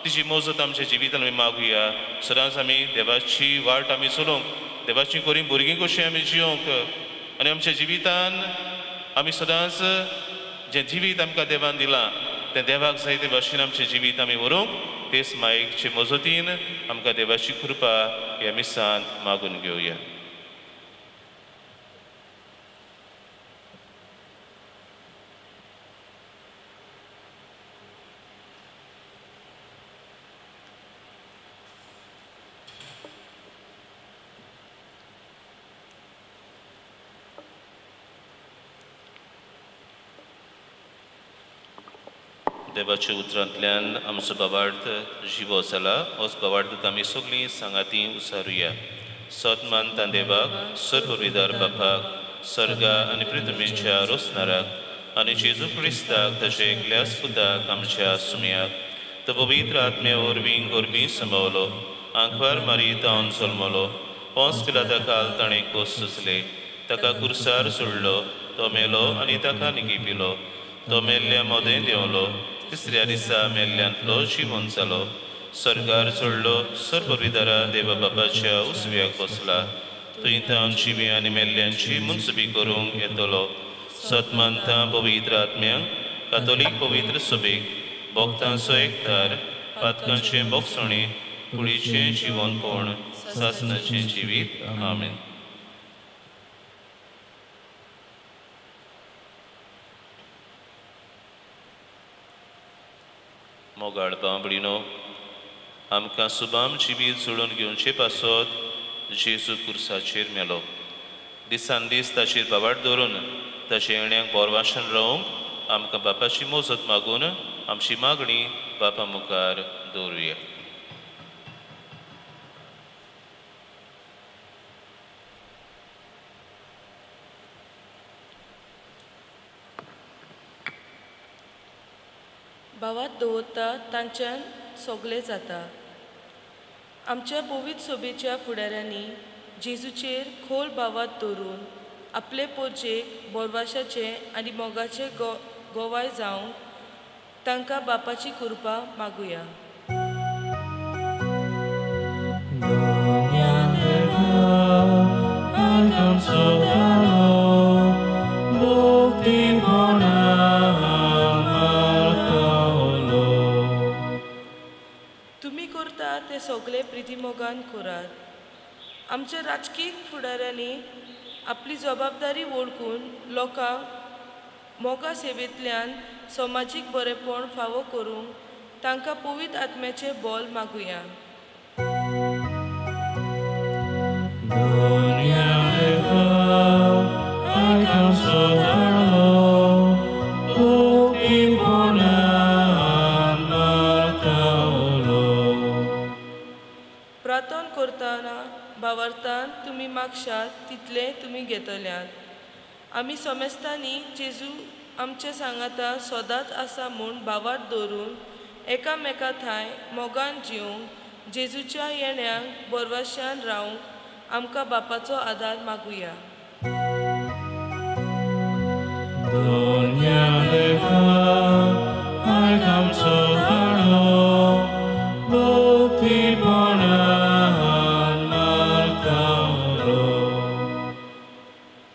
तिची मोजत आमच्या जिवितान आमी मागुया. सदांच आमी देवाची वाट आमी चलोवंक देवाची कोरी भुरगीं कशीं आमी जिवंक आनी आमच्या जिवितान आमी सदांच जें जिवीत आमकां देवान दिलां तें देवाक जाय ते भाशेन आमचें जिवीत आमी व्हरूंक तेच मायेचे मजतीन आमकां देवाची कृपा ह्या मिसांत मागून घेवया. देवाच्या उतरांतल्यान आमचो बाबार्थ जिवो जाला. होच बाबार्थाक आमी सगळीं सांगाती उसारुया. सतमानता देवाक सर्वविदार बापाक सर्गा आनी पृथ्वीच्या रोसनाराक आनी जेजू क्रिस्ताक ताचे एकल्याच पुताक आमच्या सुमयाक तो पवित्र आत्म्या वरवीं गोरबी सांबावलो आंखवार मारी तावन जल्मलो पोंस पिलाता काल ताणें कोस सुचले ताका कुर्सार सोडलो तो मेलो आनी ताका निगिपिलो तो मेल्ल्या मोदें देंवलो तिसऱ्या दिसा मेल्ल्यांतलो जिवंत जालो सर्गार चडलो सर्वविदारा देवा बापाच्या उसव्याक बसला थंय तावन जिवी आनी मेल्ल्यांची मुनसुबी करूंक येतलो. सतमानता पवित्र आत्म्यांक कातोलीक पवित्र सभेक भक्तांचो एकठार पातकांचे बोगसणे कुडीचें जिवनपण सासणाचें जिवीत आमेन. मोगाळ बांबडीनो आमकां सुबाम जिवीत सोडून घेवचे पासत जेजू कुर्साचेर मेलो. दिसान दीस ताचेर बाबाट दवरून ताचे येण्याक बोरवाशान रावंक आमकां बापाची मोजत मागून आमची मागणी बापा मुखार दवरुया. भावात दवरता तांच्यान सगळें जाता. आमच्या पवित्र सोबेच्या फुडाऱ्यांनी जेजूचेर खोल भावात दवरून आपले पोरचेक बोरवाशाचे आनी मोगाचे गोवाय जावंक तांकां बापाची कृपा मागुया. तुम्ही करता ते सगळे प्रितीमोगान करात. आमच्या राजकीय फुडाऱ्यांनी आपली जबाबदारी वळखून लोकांक मोगा सेवेंतल्यान समाजीक बरेपण फावो करूंक तांकां पवित्र आत्म्याचे बोल मागुया. प्रार्थना करतना भावार्थान तुमी मागशात तितले तुमी घेतल्यात. आमी समजतानी जेजू आमच्या सांगाता सदांच आसा म्हूण भावार्थ दवरून एकामेका थंय मोगान जिवंक जेजूच्या येण्याक बोरवाशान रावंक आमकां बापाचो आदार मागुया.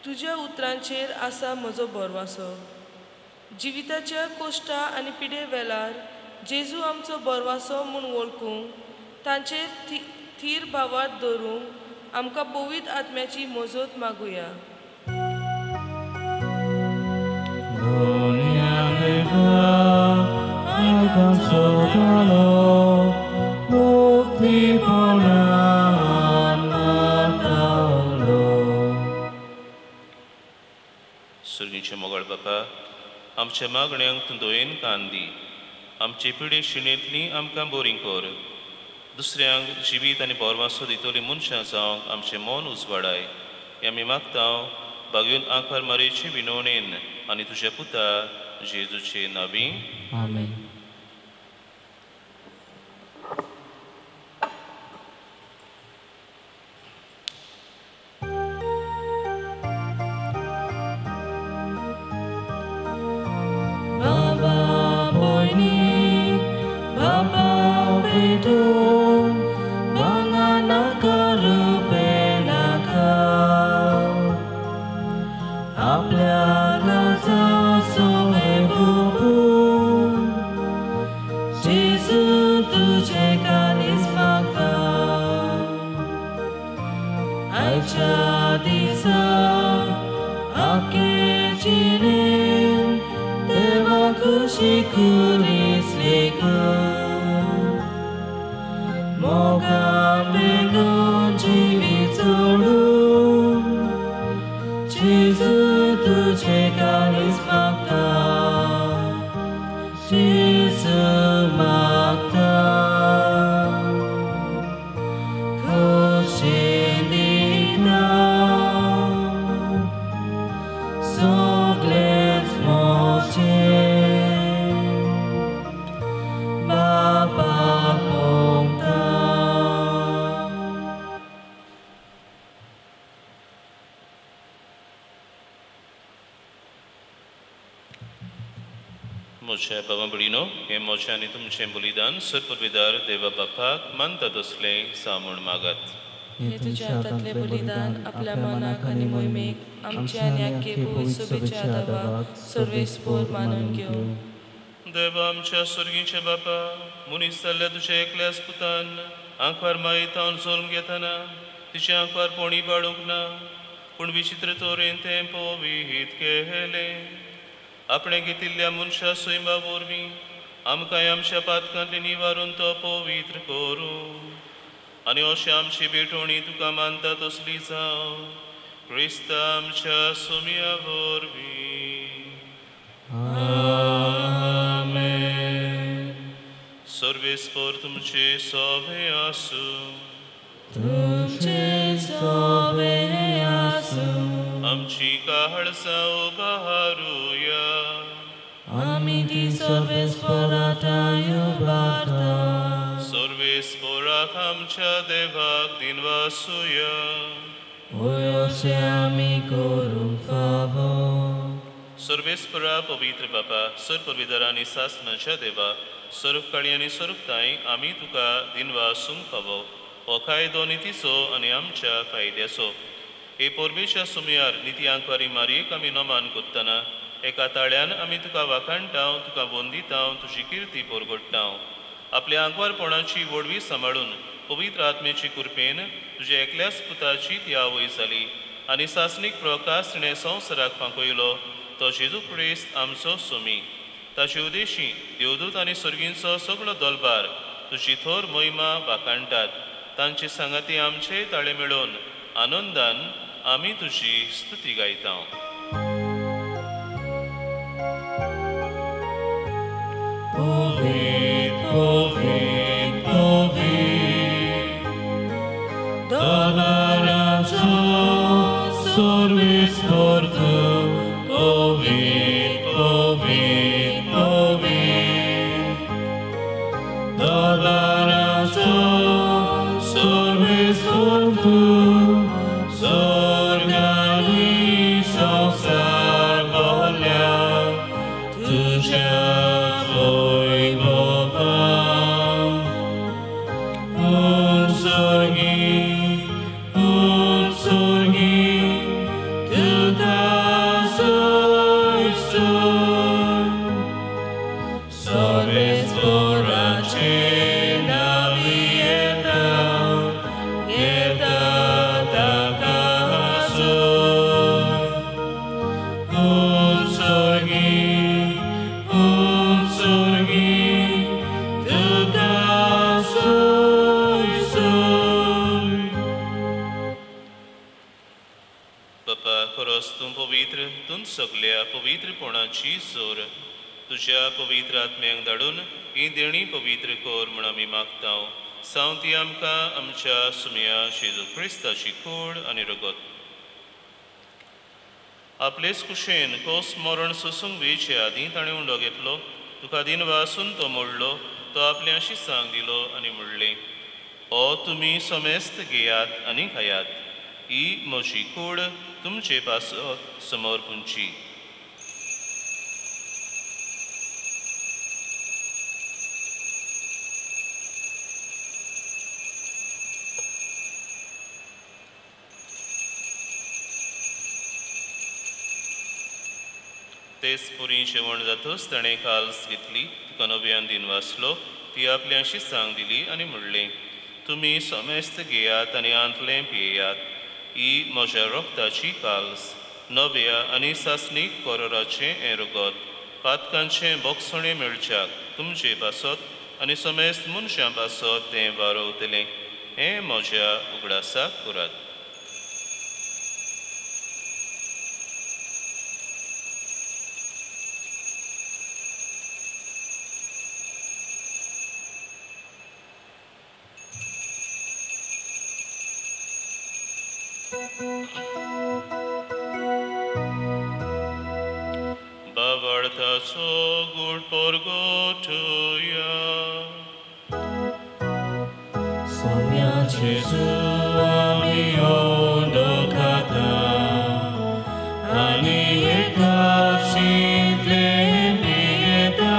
तुज्या उतरांचेर आसा म्हजो बोरवासो. जिविताच्या कोश्टा आनी पिडे वेळार जेजू आमचो बोरवासो म्हूण वळखूंक तांचेर थीर भावार्थ दवरूंक आमकां पवित्र आत्म्याची मजत मागुया. सुर्गीचे मोगळ बापा, आमच्या मागण्यांक तूं दोयेन कान दी. आमचे पिडे शिणेंतली आमकां बोरी कर. दुसऱ्यांक जिवीत आनी बोरवासो दितोली मनशां जावंक आमचें मन उजवाडाय. हें आमी मागतां भाग्यून आंकार मारेचे विनवणेन आनी तुज्या पुता जेजूचे नांवी. आमेन. मोच्या बाबा बडिनो हे मोच्या आनी तुमचें बलिदान सर्पविदार देवा बापाक मानता तसलें सामूण मागात. हे तुज्या हातांतलें बलिदान आपल्या मनाक आनी मोहिमेक आमच्या आनी आख्खे पवित्र सोबेच्या आदाराक सर्वेस्पोर मानून घेवं. देवा आमच्या स्वर्गीच्या बापा, मनीस जाल्ल्या तुज्या एकल्याच पुतान आंखवार मायेतावन जल्म घेतना तिचे आंखवार पोणी बाळूंक ना, पूण विचित्र तोरेन तें पवित केलें. आपणे घेतिल्ल्या मनशा सैमा वरवीं आमकां आमच्या पातकांतले निवारून तो पवित्र करूं आनी अशें आमची भेटोवणी तुका मानता तसली जावं क्रिस्ता आमच्या सोम्या वरवीं. आमेन. सर्वेस्पोर तुमचे सोवे आसूं. तुमचे सोवे आसूं. आमची काळजां उबारूया. आमी ती सर्वेस्पराताय उबारता. सर्वेस्पराक आमच्या देवाक दिनवासूया. ओयोचे आमी करूंक फावो. सर्वेस्परा पवित्र बापा सर पवित्रांनी सासनाच्या देवा सर्व काळी आनी सर्व ताई आमी तुका दिनवासूंक फावो. हो कायदो नितीचो आनी आमच्या फायद्याचो. हे पोरबेच्या सुमयार निती आंकवारी मारयेक आमी नमान कोत्तना एका ताळ्यान आमी तुका वाखाणटाव, तुका वंदिताव, तुजी किर्ती पोरगोडटाव. आपल्या आंकवारपणाची वडवी सांबाळून पवित्र आत्मेची कृपेन तुज्या एकल्याच पुताची ती आवय जाली आनी सासणीक प्रकाश तिणें संवसाराक फांकयलो तो जेजू क्रिस्त आमचो सोमी. ताचे उदेशी देवदूत आनी सर्गींचो सगळो दलबार तुजी थोर मोहिमा वाखाणटात. तांचे सांगाती आमचे ताळे मेळोवन आनंदान आमी तुजी स्तुती गायता. Povit, povit, povit, Dolarazo, sorvis portum, povit, povit, povit, Dolarazo, sorvis portum, sorgani sausar volia, tuja सगळ्या पवित्रपणाची जोर तुझ्या पवित्र आत्म्यांक धाडून ही देणी पवित्र कोर म्हण आमी मागतांव. सावंती आमकां आमच्या सुमया जेजू क्रिस्ताची कूड आनी रगत. आपलेच कुशेन कोस मरण सोसूंक वेचे आदीं ताणें उंडो घेतलो. तुका दिन वासून तो मोडलो. तो आपल्या शिसांक दिलो आनी म्हणलें, हो तुमी समेस्त घेयात आनी खायात. ही म्हजी कूड तुमचे पासत समोर पुंची. तेच पुरी जेवण जातच ताणें काल्स घेतली. तुका नव्यान दिन वाचलो. ती आपल्या शिसांक दिली आनी म्हणलें, तुमी समेस्त घेयात आनी आंतलें पियेयात. ही म्हज्या रोगताची काल्स नव्या आनी सासणीक कोरोराचें हें रगत. पातकांचें बोगसणें मेळच्याक तुमचे पासत आनी समेस्त मनशां पासत तें वारोवतलें. हें म्हज्या उगडासाक करात. Bavartaso gud porgotuya. Somia Jesu ami ondokata, ani ekapshitle mieta,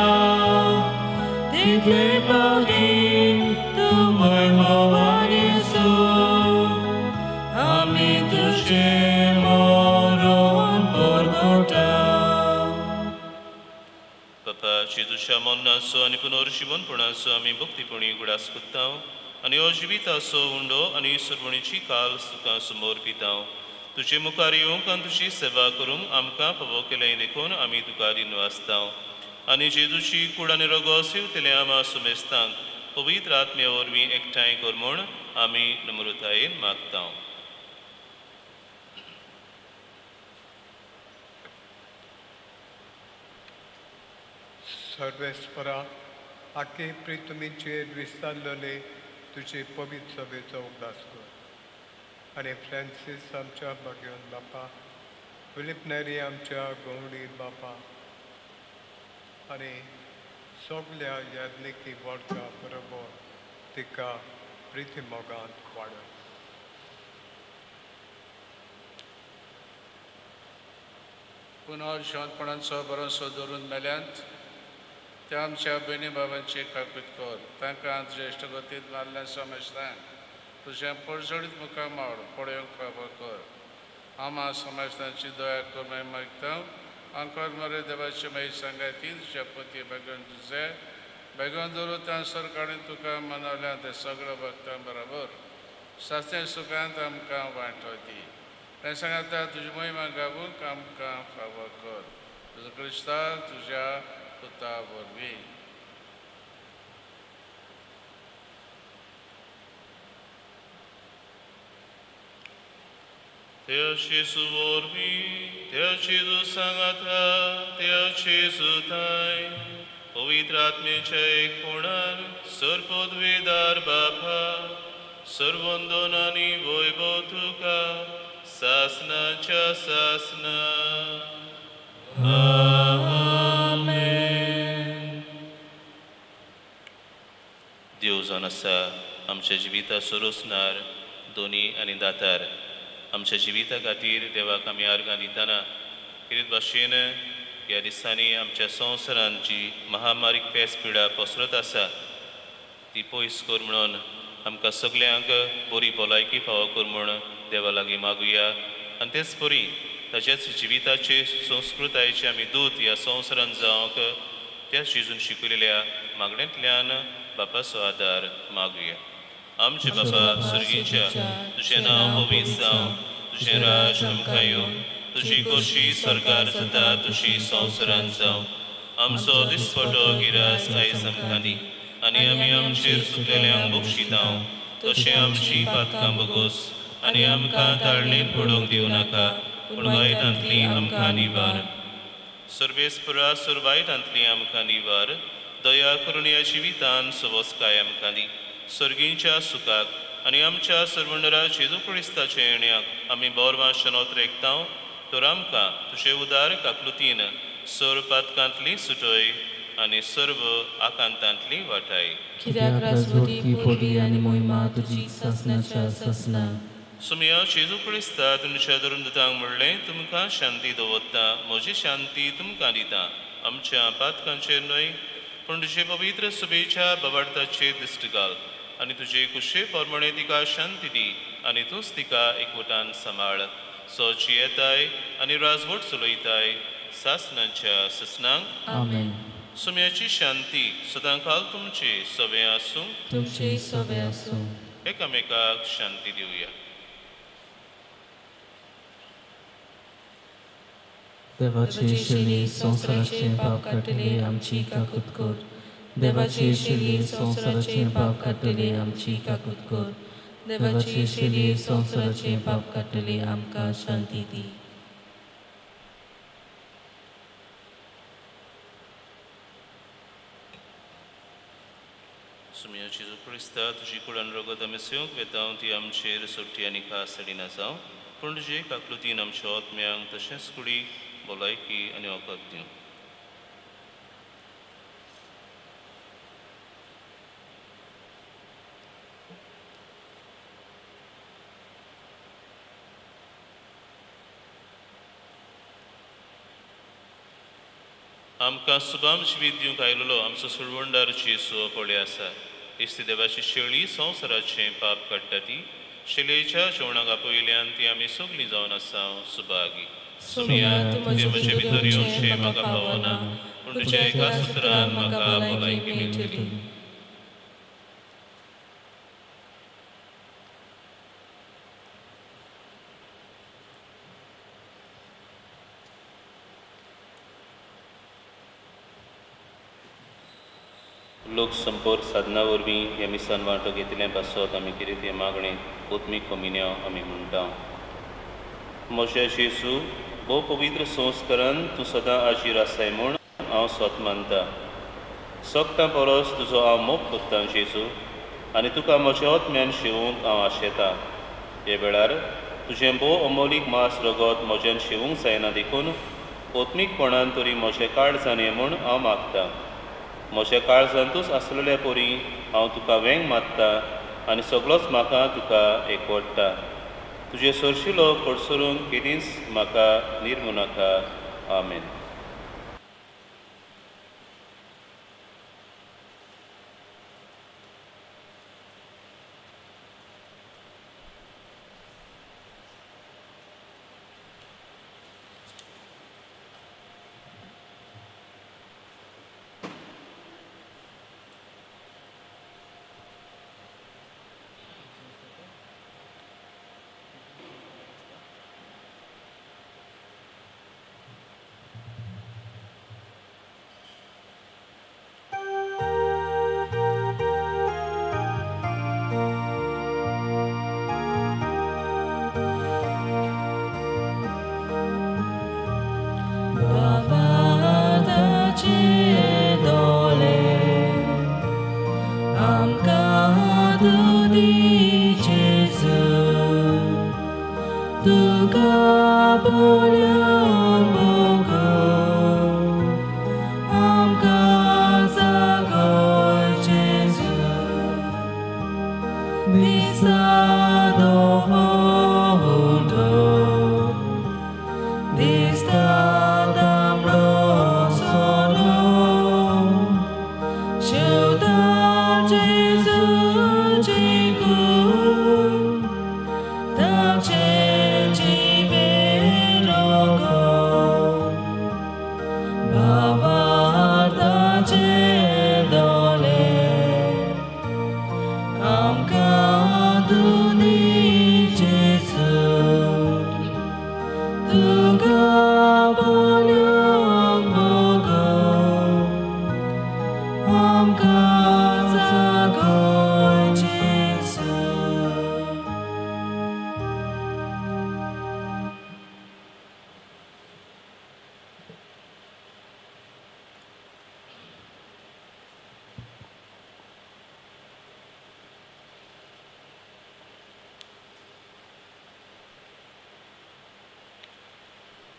title pagin tumay mawan Jesu, ami tushe moron porgota. जेजूच्या मोन्नाचो आनी पुनर्जीवनपणाचो आमी भक्तीपणी गुडास कोत्तांव आनी हो जिविताचो उंडो आनी सरवणीची काल्स तुका समोर पितांव. तुजे मुखार येवंक आनी तुजी सेवा करूंक आमकां फावो केलें देखून आमी तुका दिनवासतांव. आनी जेजूची कूड आनी रगत सेवतले आमा सुमेस्तांक पवित्र आत्म्या वरवीं एकठांय कर म्हूण आमी नम्रतायेन मागतांव. सर्वेस्परा आखे प्रितुमीचेर विस्तारलेले तुजे पवित्र सभेचो उगडास कर आनी फ्रांसीस आमच्या भगवान बापा, फिलिप नेरी आमच्या गवंडी बापा, आनी सगल्या यादनिकी वर्गां बरोबर तिका प्रिती मोगांत वाडय. पुनः शांतपणाचो भरोसो दवरून मेल्यांत त्या आमच्या भयणी भावांची काकूत कर. तांकां ज्येश्ठ गतींत मारल्या समजतान तुजें पडजडीत मुखार माड पळोवंक फावो कर. आमा समजतांची दया कर मागीर मागता आमकां मरे देवाची मागीर सांगाती तुज्या पती बेगोन तुजे बेगोन दवरून त्या सरकारान तुका मनवल्या ते सगळ्या भक्तां बरोबर सासणे सुखांत आमकां वांटो दी. हें सांगता तुजी महिमा गावूंक आमकां फावो कर. तुजो क्रिस्ता तुज्या पुता वरवीं. Deus Jesus vorbi, Deus Jesus sangata, Deus Jesus tai, Povitratmice kunar, Surpodvidar bapa, Survondonani voivotuka, Sasna cha sasna. Amen. Deus anasa, आमच्या जिविता सुरूसनार, दोनी आनी दातार, आमच्या जिविता खातीर देवाक आमी आर्गां दितना कितें भाशेन ह्या दिसांनी आमच्या संवसारांत जी महामारीक पेस पिडा पसरत आसा ती पयस कर म्हणून आमकां सगल्यांक बरी भलायकी फावो कर म्हूण देवा लागीं मागुया. आनी तेच बरी ताच्याच जिविताचे संस्कृतायेचे आमी दूत ह्या संवसारांत जावंक त्या शिजून शिकयलेल्या मागण्यांतल्यान बापाचो आदार मागुया. आमचे बाबा सुर्गीच्या तुझें नांव पवित्र जावं, तुझें राज आमकां येवं, तुजी खोशी सरकार जाता तुजी संवसारांत जावं. आमचो दिसपटो गिरास आयज आमकां दी आनी आमी आमचेर सुटलेल्यांक बक्षितांव तशें आमची पातकां बगोस आनी आमकां ताळणेंत पडोवंक दिवं नाका पूण वायटांतली आमकां निवार. सर्वेस्परा वायटांतली आमकां निवार. दया करून ह्या जिवितान सवस्काय आमकां दी. सर्गींच्या सुखाक आनी आमच्या सर्वंडरा जेजू क्रिस्ताच्या येण्याक आमी बोरवां शनोत रेखतांव तर आमकां तुजे उदार काकलुतीन सर पातकांतली सुटय आनी सर्व आकांतांतली वाटाय. कित्याक राजवटी पोरवी आनी मोहिमा तुजी सासनाच्या सासना. सुमया जेजू क्रिस्ता तुमच्या धरून म्हणलें तुमकां शांती दवरता, म्हजी शांती तुमकां दिता. आमच्या पातकांचेर न्हय पूण तुजे पवित्र सुबेच्या बवाडताचेर दिश्ट घाल आनी तुजे कुशे पोरमणे तिका शांती दी आनी तूंच तिका एकवटान सांबाळ. सो जियेताय आनी राजवट चलयताय सासनांच्या ससनांक. आमेन. सुम्याची शांती सदां काल तुमचे सवे आसूं. तुमचे सवे आसूं. एकामेकाक शांती दिवया. देवाचे शेली संवसाराचे पाप काडटले आमची काकूत कर. देवाचे शेली संवसाराचे पाप काडटले आमची काकूत कर. देवाचे शेली संवसाराचे पाप काडटले आमकां शांती दी. सुमया जेजू क्रिस्ता तुजी कुळान रगत आमी सेवंक वेतांव ती आमचेर सोडटी आनी खास सडिना जावं पूण तुजे काकलुतीन आमच्या आत्म्यांक तशेंच कुडी भलायकी आनी वखद दिवं. आमकां सुबाम जिवीत दिवंक आयिल्लो आमचो सुरवंडार जेसू पळय आसा. इस्ती देवाची शेळी संवसाराचें पाप काडटा ती शेलयेच्या जेवणाक आपयल्यान ती आमी सगळीं जावन आसा सुभागी. सुमया तूं म्हजे भितर येवचें म्हाका पावना पूण तुज्या एका सुत्रान म्हाका भलायकी मेळटली. लोक संपर्क साधना वरवीं हे मिसान वांटो घेतले पासत आमी कितें ते मागणे ओत्मीक कमिन्या आमी म्हणटा. म्हज्या जेजू भोव पवित्र संस्कारान तूं सदां आजीर आसाय म्हूण हांव स्वत मानता. सोगतां परस तुजो हांव मोग करतां जेजू आनी तुका म्हज्या आत्म्यान शेवूंक हांव आशेतां. हे वेळार तुजें भोव अमोलीक मास रगत म्हज्यान शेवूंक जायना देखून ओत्मीकपणान तरी म्हजें काळजांनी म्हूण हांव मागतां. म्हज्या काळजांतूच आसलेल्या पोरी हांव तुका वेंग मारतां आनी सगळोच म्हाका तुका एकवटता. तुजे सरशिलो पडसरून केदींच म्हाका निर्मू नाका. आमेन.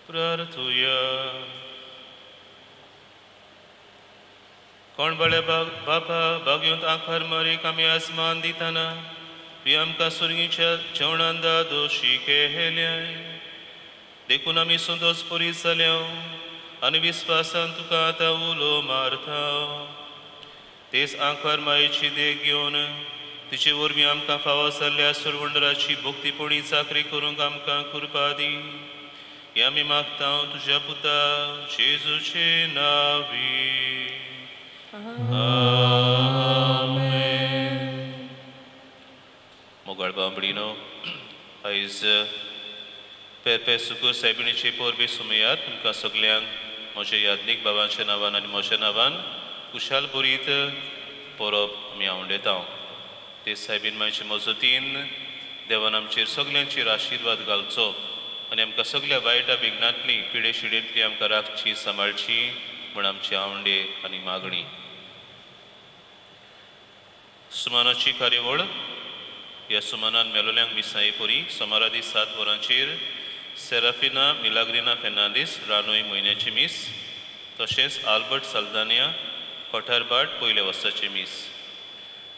प्रार्थूया. कोण बळे बापा बागयूंत आंखार मारीक आमी आसमान दिताना तुवें आमकां सुरगीच्या जेवणांदा दोशी केल्याय. देखून आमी सुदोस परी जाल्या आनी विस्वासान तुका आतां उलो मारता. तेच आंखार मायेची देख घेवन तिचे वरवीं आमकां फावो जाल्ल्या सुरवंडराची भोक्तीपोळी चाकरी करूंक आमकां कृपा दी. हें आमी मागता तुज्या पुता जेजूचे नांवी. आमेन. मोगाळ बांबडीनो, आयज पेरपे सुकूर सायबिणीचे पोरबे सुमयात तुमकां सगल्यांक म्हज्या यादनीक बाबांच्या नांवान आनी म्हज्या नांवान कुशाल बरीत परब आमी आवडयता. ते सायबीन मायच्या मजतीन देवान आमचेर सगल्यांचेर आशिर्वाद घालचो आनी आमकां सगळ्या वायटा विघ्नांतली पिडे शिडेंतली आमकां राखची सांबाळची म्हण आमची आवंडे आनी मागणी. सुमानाची कार्यावळ. ह्या सुमानान मेलोल्यांक मिसाई पोरी सोमारा दीस 7 वरांचेर सेराफिना मिलाग्रिना फेर्नांदीस रानोय म्हयन्याची मीस, तशेंच आल्बर्ट साल्दानिया कोठारबाट पयल्या वर्साचे मीस.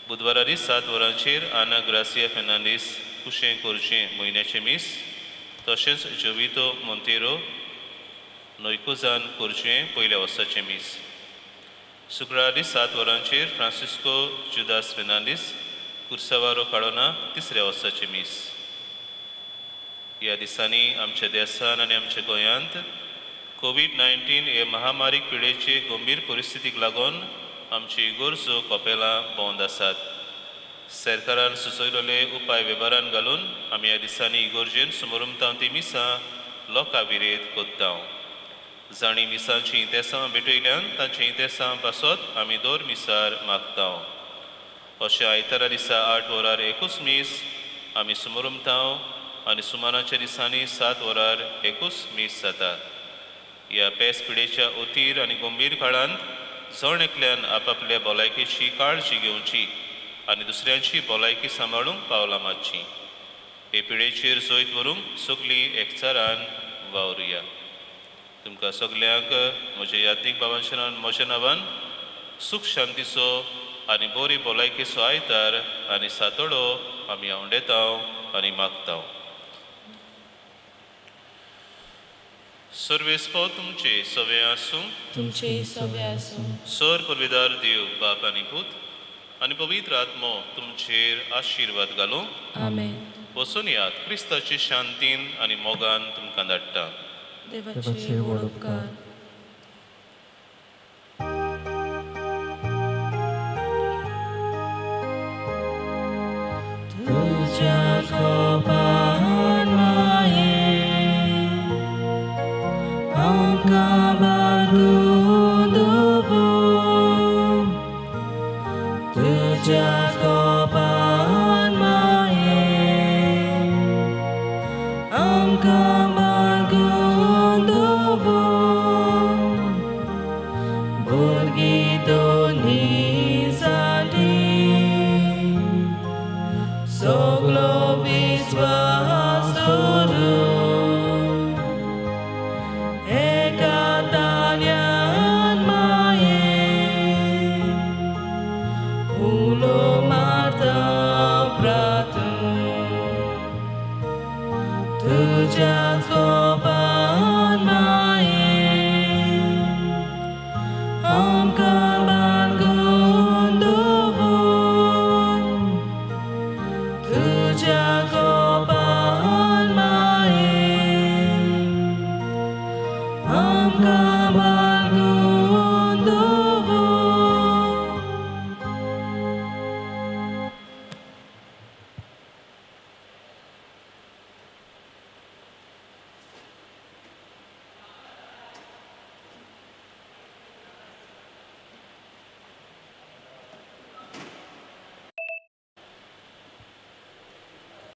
बुधवारा दीस 7 वरांचेर आना ग्रासिया फेर्नांदीस कुशें कोरचें म्हयन्याचे मीस, तशेंच जोवितो मोंतेरो नोयकोजान कोरचें पयल्या वर्साचें मीस. शुक्रार दीस 7 वरांचेर फ्रांसिस्को जुदास फेर्नांदीस कुर्सावारो काडोना 3ऱ्या वर्साचें मीस. ह्या दिसांनी आमच्या देशान आनी आमच्या गोंयांत कोविड-19 हे महामारीक पिडेचे गंभीर परिस्थितीक लागून आमची इगोर्जो कपेलां बंद आसात. सरकारान सुचयलोले उपाय वेव्हारान घालून आमी ह्या दिसांनी इगोर्जेन समोरुमता ती मिसां लोकां विरेत कोत्ता. जाणी मिसांची इंतेसां भेटयल्यान तांचे इंतेसां पासत आमी दर मिसार मागता. अशें आयतारा दिसा 8 वरार एकूच मीस आमी समोरुमता आनी सुमाराच्या दिसांनी 7 वरार एकूच मीस जाता. ह्या पेस पिडेच्या अतीर आनी गंभीर काळांत जण एकल्यान आपआपल्या भलायकेची काळजी घेवची आनी दुसऱ्यांची भलायकी सांबाळूंक पावलां मारची. हे पिडेचेर जैत व्हरूंक सगळीं एकचारान वावरुया. तुमकां सगल्यांक म्हजे यादीक भावांशनान म्हज्या नांवान सुख शांतीचो आनी बरी भलायकेचो आयतार आनी सातोडो आमी आवडेता आनी मागता. सर्वेस्पो तुमचे सवे आसूं, तुमचे सवे आसूं. सर पदवीदार देव बाप आनी पूत आनी पवित्र आत्मो तुमचेर आशिर्वाद घालूं. आमेन. वचून यात क्रिस्ताची शांतीन आनी मोगान तुमकां धाडटा. देवाचे व्हड उपकार. तुझ्या कोपान माये आमकां बागून दवर. तुझ्या